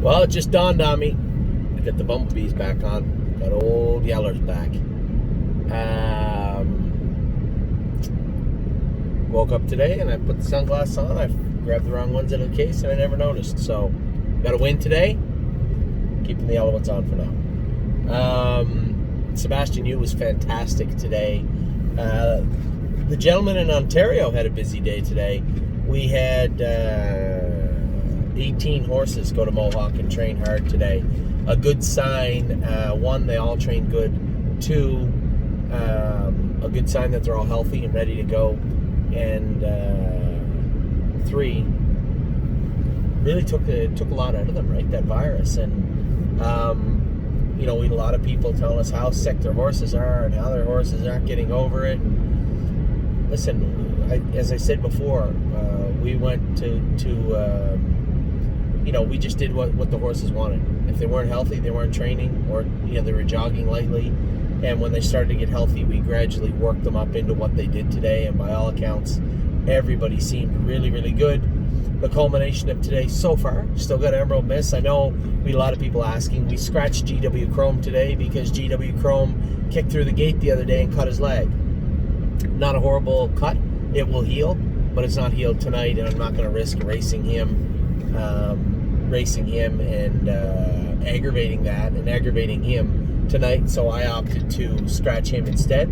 Well, it just dawned on me. I got the bumblebees back on. Got old Yeller's back. Woke up today and I put the sunglasses on. I grabbed the wrong ones out of the case and I never noticed. So, got a win today. Keeping the yellow ones on for now. Sebastien was fantastic today. The gentleman in Ontario had a busy day today. We had 18 horses go to Mohawk and train hard today. A good sign. One, they all trained good. Two, a good sign that they're all healthy and ready to go. And three, really took a lot out of them, right? That virus. And we had a lot of people telling us how sick their horses are and how their horses aren't getting over it. And listen, as I said before, we went to we just did what the horses wanted. If they weren't healthy, they weren't training, or they were jogging lightly. And when they started to get healthy, we gradually worked them up into what they did today. And by all accounts, everybody seemed really, really good. The culmination of today so far, still got Emerald Miss. I know we had a lot of people asking. We scratched GW Chrome today because GW Chrome kicked through the gate the other day and cut his leg. Not a horrible cut. It will heal, but it's not healed tonight, and I'm not going to risk racing him and aggravating him tonight. So I opted to scratch him instead.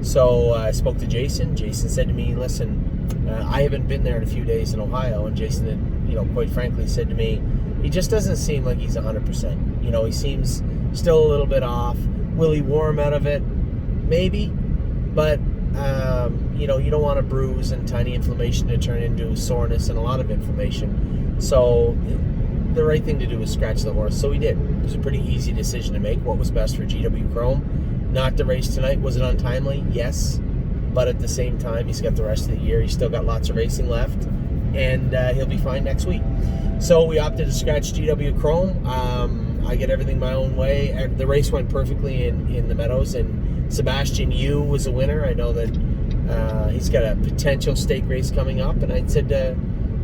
So I spoke to Jason. Jason said to me, listen, I haven't been there in a few days in Ohio, and Jason had, quite frankly, said to me, he just doesn't seem like he's 100%. He seems still a little bit off. Will he warm out of it? Maybe, but you don't want a bruise and tiny inflammation to turn into soreness and a lot of inflammation. So the right thing to do was scratch the horse. So we did. It was a pretty easy decision to make. What was best for GW Chrome? Not to race tonight. Was it untimely? Yes. But at the same time, he's got the rest of the year. He's still got lots of racing left. And he'll be fine next week. So we opted to scratch GW Chrome. I get everything my own way. The race went perfectly in the Meadows. And Sebastien was a winner. I know that he's got a potential stake race coming up. And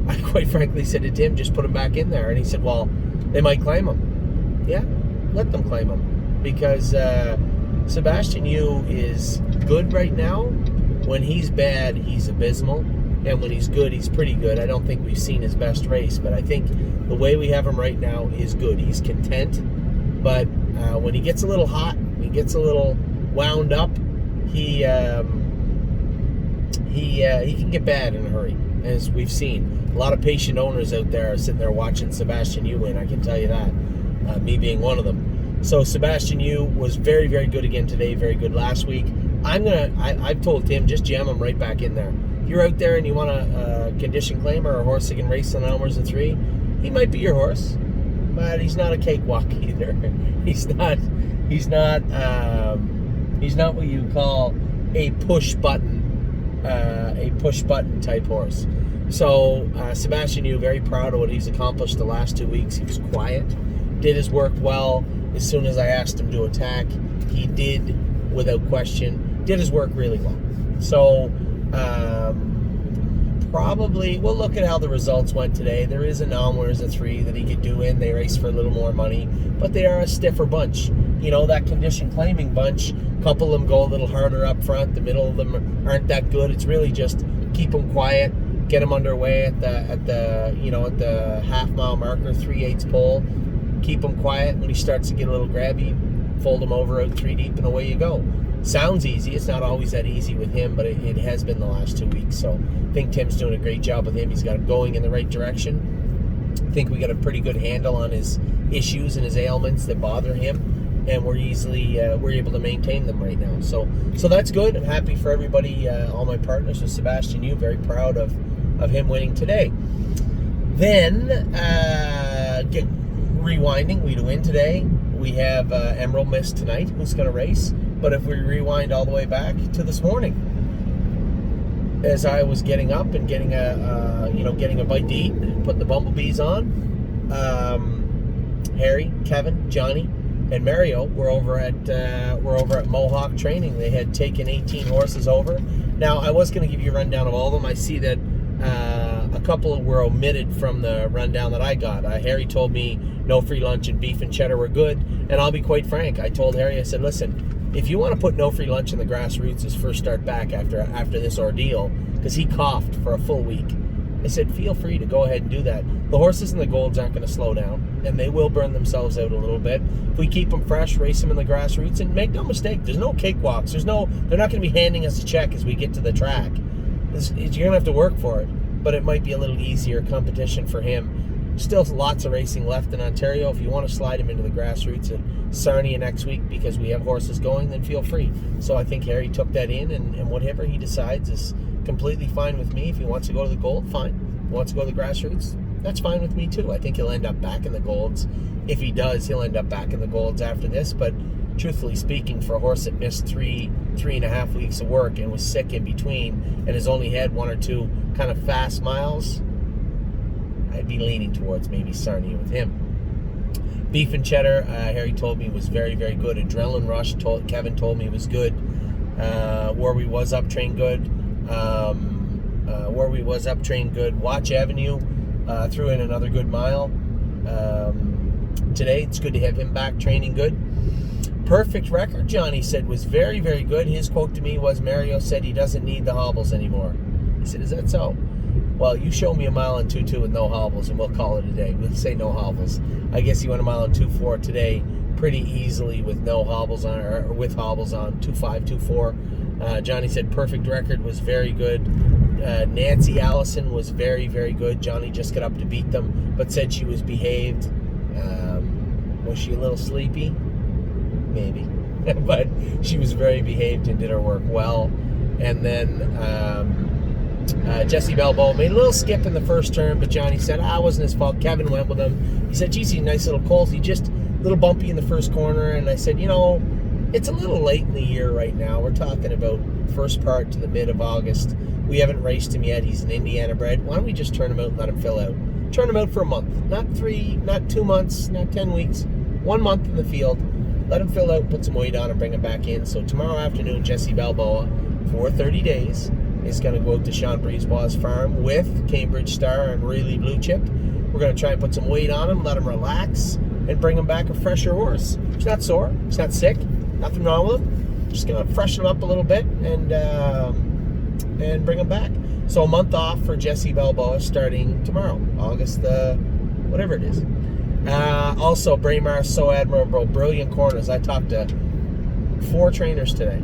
I quite frankly said to Tim, just put him back in there. And he said, well, they might claim him. Yeah, let them claim him. Because Sebastien is good right now. When he's bad, he's abysmal. And when he's good, he's pretty good. I don't think we've seen his best race. But I think the way we have him right now is good. He's content. But when he gets a little hot, he gets a little wound up, he can get bad in a hurry, as we've seen. A lot of patient owners out there are sitting there watching Sebastien win, I can tell you that, me being one of them. So Sebastien was very, very good again today, very good last week. I've told Tim, just jam him right back in there. If you're out there and you want a condition claim or a horse that can race on hours of 3, he might be your horse, but he's not a cakewalk either. He's not what you call a push button type horse. So Sebastien, very proud of what he's accomplished the last 2 weeks. He was quiet, did his work well. As soon as I asked him to attack, he did without question. Did his work really well. So probably we'll look at how the results went today. There is a Nomwers a 3 that he could do in. They race for a little more money, but they are a stiffer bunch. That condition claiming bunch, a couple of them go a little harder up front. The middle of them aren't that good. It's really just keep them quiet, get them underway at the half-mile marker, 3/8 pole. Keep him quiet. When he starts to get a little grabby, fold him over out 3 deep, and away you go. Sounds easy. It's not always that easy with him, but it has been the last 2 weeks. So I think Tim's doing a great job with him. He's got him going in the right direction. I think we got a pretty good handle on his issues and his ailments that bother him, and we're able to maintain them right now. So that's good. I'm happy for everybody, all my partners with Sebastien. Very proud of him winning today. Then rewinding, we win today. We have Emerald Miss tonight, who's going to race. But if we rewind all the way back to this morning, as I was getting up and getting a bite to eat, putting the bumblebees on, Harry, Kevin, Johnny, and Mario were over at Mohawk training. They had taken 18 horses over. Now I was going to give you a rundown of all of them. I see that a couple were omitted from the rundown that I got. Harry told me no free lunch and beef and cheddar were good. And I'll be quite frank. I told Harry, I said, listen, if you want to put no free lunch in the grassroots his first start back after this ordeal, because he coughed for a full week, I said, feel free to go ahead and do that. The horses and the golds aren't going to slow down, and they will burn themselves out a little bit. If we keep them fresh, race them in the grassroots, and make no mistake, there's no cakewalks. They're not going to be handing us a check as we get to the track. You're going to have to work for it, but it might be a little easier competition for him. Still lots of racing left in Ontario. If you want to slide him into the grassroots at Sarnia next week because we have horses going, then feel free. So I think Harry took that in, and whatever he decides is completely fine with me. If he wants to go to the gold, fine. If he wants to go to the grassroots, that's fine with me too. I think he'll end up back in the golds. If he does, he'll end up back in the golds after this. But truthfully speaking, for a horse that missed 3.5 weeks of work and was sick in between and has only had 1 or 2 kind of fast miles, I'd be leaning towards maybe Sarnia with him. Beef and cheddar, Harry told me was very, very good. Adrenaline Rush, Kevin told me was good. Where we was up trained good. Watch Avenue threw in another good mile today. It's good to have him back training good. Perfect Record, Johnny said, was very, very good. His quote to me was, Mario said he doesn't need the hobbles anymore. I said, is that so? Well, you show me a mile and 2.2 with no hobbles, and we'll call it a day. We'll say no hobbles. I guess he went a mile and 2.4 today pretty easily with no hobbles on, or with hobbles on, 2.5, 2.4. Johnny said Perfect Record was very good. Nancy Allison was very, very good. Johnny just got up to beat them, but said she was behaved. Was she a little sleepy? Maybe. But she was very behaved and did her work well. And then Jesse Balboa made a little skip in the first turn, but Johnny said, it wasn't his fault. Kevin went with him. He said, geez, he's a nice little colt. He just a little bumpy in the first corner. And I said, it's a little late in the year right now. We're talking about first part to the mid of August. We haven't raced him yet. He's an Indiana bred. Why don't we just turn him out and let him fill out? Turn him out for a month. Not 3, not 2 months, not 10 weeks. 1 month in the field. Let him fill out, put some weight on, and bring him back in. So tomorrow afternoon, Jesse Balboa, for 30 days, is going to go out to Sean Brisebois' farm with Cambridge Star and Really Blue Chip. We're going to try and put some weight on him, let him relax, and bring him back a fresher horse. He's not sore. He's not sick. Nothing wrong with him. Just going to freshen him up a little bit and bring him back. So a month off for Jesse Balboa starting tomorrow, August whatever it is. Also, Braemar, So Admirable, brilliant corners. I talked to 4 trainers today.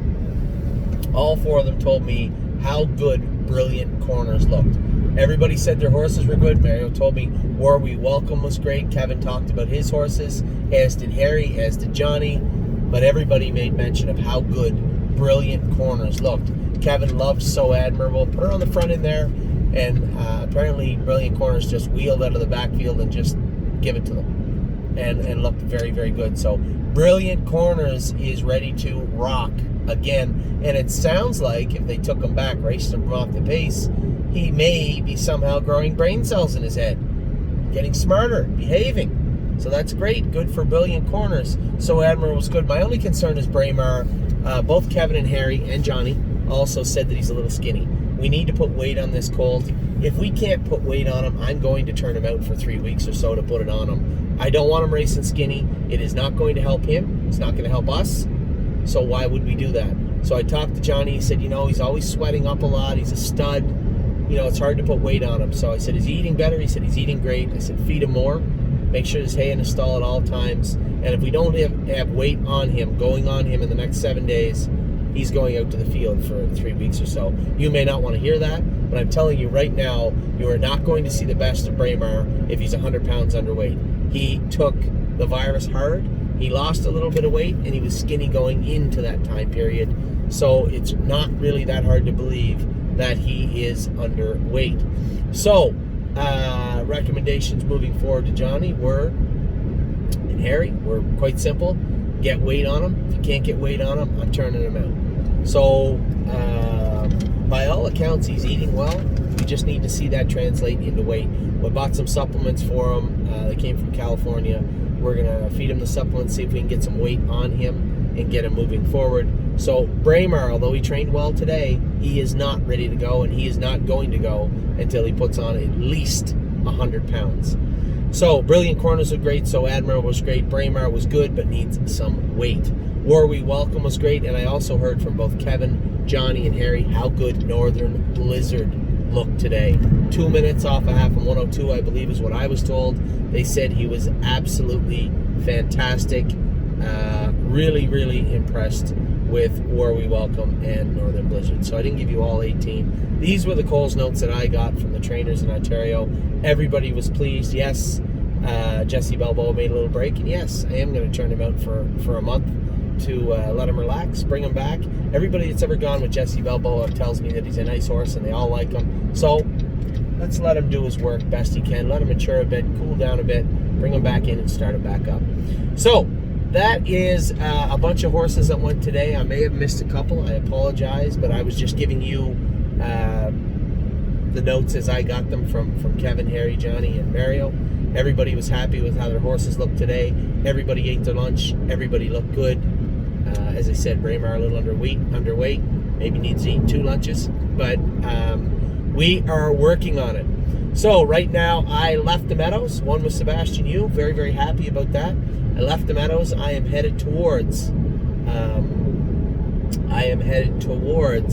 All 4 of them told me how good brilliant corners looked. Everybody said their horses were good. Mario told me War We Welcome was great. Kevin talked about his horses, as did Harry, as did Johnny. But everybody made mention of how good brilliant corners looked. Kevin loved So Admirable. Put her on the front in there. And apparently brilliant corners just wheeled out of the backfield and just give it to them. And looked very, very good. So brilliant corners is ready to rock again. And it sounds like if they took him back, raced him off the pace, he may be somehow growing brain cells in his head. Getting smarter, behaving. So that's great. Good for brilliant corners. So Admiral was good. My only concern is Braemar. Both Kevin and Harry and Johnny also said that he's a little skinny. We need to put weight on this colt. If we can't put weight on him, I'm going to turn him out for 3 weeks or so to put it on him. I don't want him racing skinny. It is not going to help him. It's not going to help us. So why would we do that? So I talked to Johnny. He said, he's always sweating up a lot. He's a stud. It's hard to put weight on him. So I said, is he eating better? He said, he's eating great. I said, feed him more. Make sure there's hay in his stall at all times. And if we don't have weight on him, going on him in the next 7 days, he's going out to the field for 3 weeks or so. You may not want to hear that, but I'm telling you right now, you are not going to see the best of Braemar if he's 100 pounds underweight. He took the virus hard. He lost a little bit of weight, and he was skinny going into that time period. So it's not really that hard to believe that he is underweight. So recommendations moving forward to Johnny and Harry were quite simple. Get weight on him. If you can't get weight on him, I'm turning him out. So by all accounts, he's eating well. We just need to see that translate into weight. We bought some supplements for him. They came from California. We're going to feed him the supplements, see if we can get some weight on him and get him moving forward. So Braemar, although he trained well today, he is not ready to go, and he is not going to go until he puts on at least 100 pounds. So Brilliant Corners were great. So Admiral was great. Braemar was good, but needs some weight. War We Welcome was great, and I also heard from both Kevin, Johnny, and Harry how good Northern Blizzard looked today. 2 minutes off a half of 102, I believe, is what I was told. They said he was absolutely fantastic. Really, really impressed with War We Welcome and Northern Blizzard. So I didn't give you all 18. These were the Coles notes that I got from the trainers in Ontario. Everybody was pleased. Yes, Jesse Balboa made a little break. And yes, I am going to turn him out for a month to let him relax, bring him back. Everybody that's ever gone with Jesse Balboa tells me that he's a nice horse and they all like him. So let's let him do his work best he can. Let him mature a bit, cool down a bit, bring him back in and start him back up. So that is a bunch of horses that went today. I may have missed a couple. I apologize, but I was just giving you the notes as I got them from Kevin, Harry, Johnny, and Mario. Everybody was happy with how their horses looked today. Everybody ate their lunch. Everybody looked good. As I said, Braemar a little underweight. Maybe needs to eat 2 lunches. But we are working on it. So right now, I left the Meadows. One with Sebastien U. Very, very happy about that. I left the Meadows. I am headed towards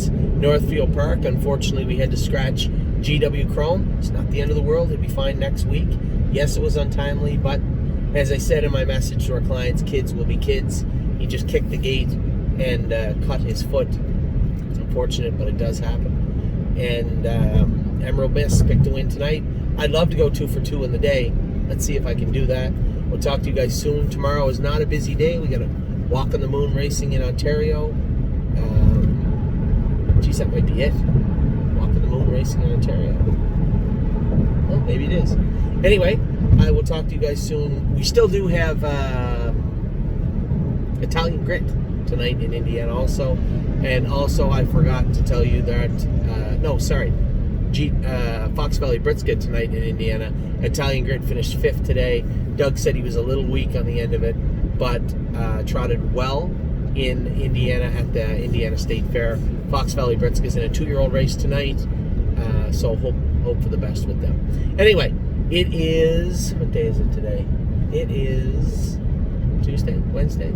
Northfield Park. Unfortunately, we had to scratch GW Chrome. It's not the end of the world. He'll be fine next week. Yes, it was untimely, but as I said in my message to our clients, kids will be kids. He just kicked the gate and cut his foot. It's unfortunate, but it does happen. And Emerald Miss picked a win tonight. I'd love to go 2 for 2 in the day. Let's see if I can do that. We'll talk to you guys soon. Tomorrow is not a busy day. We got a Walk on the Moon racing in Ontario. Geez, that might be it. Walk on the Moon racing in Ontario. Well, maybe it is. Anyway, I will talk to you guys soon. We still do have Italian Grit tonight in Indiana also. And also, I forgot to tell you that, Fox Valley Britskett tonight in Indiana. Italian Grit finished 5th today. Doug said he was a little weak on the end of it, but trotted well in Indiana at the Indiana State Fair. Fox Valley Britskett is in a 2-year-old race tonight, so hope for the best with them. Anyway, it is, what day is it today? It is Wednesday.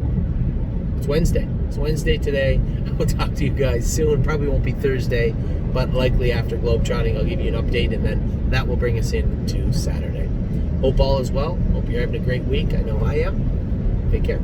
It's Wednesday. It's Wednesday today. We'll talk to you guys soon. Probably won't be Thursday, but likely after Globetrotting, I'll give you an update, and then that will bring us into Saturday. Hope all is well. Hope you're having a great week. I know I am. Take care.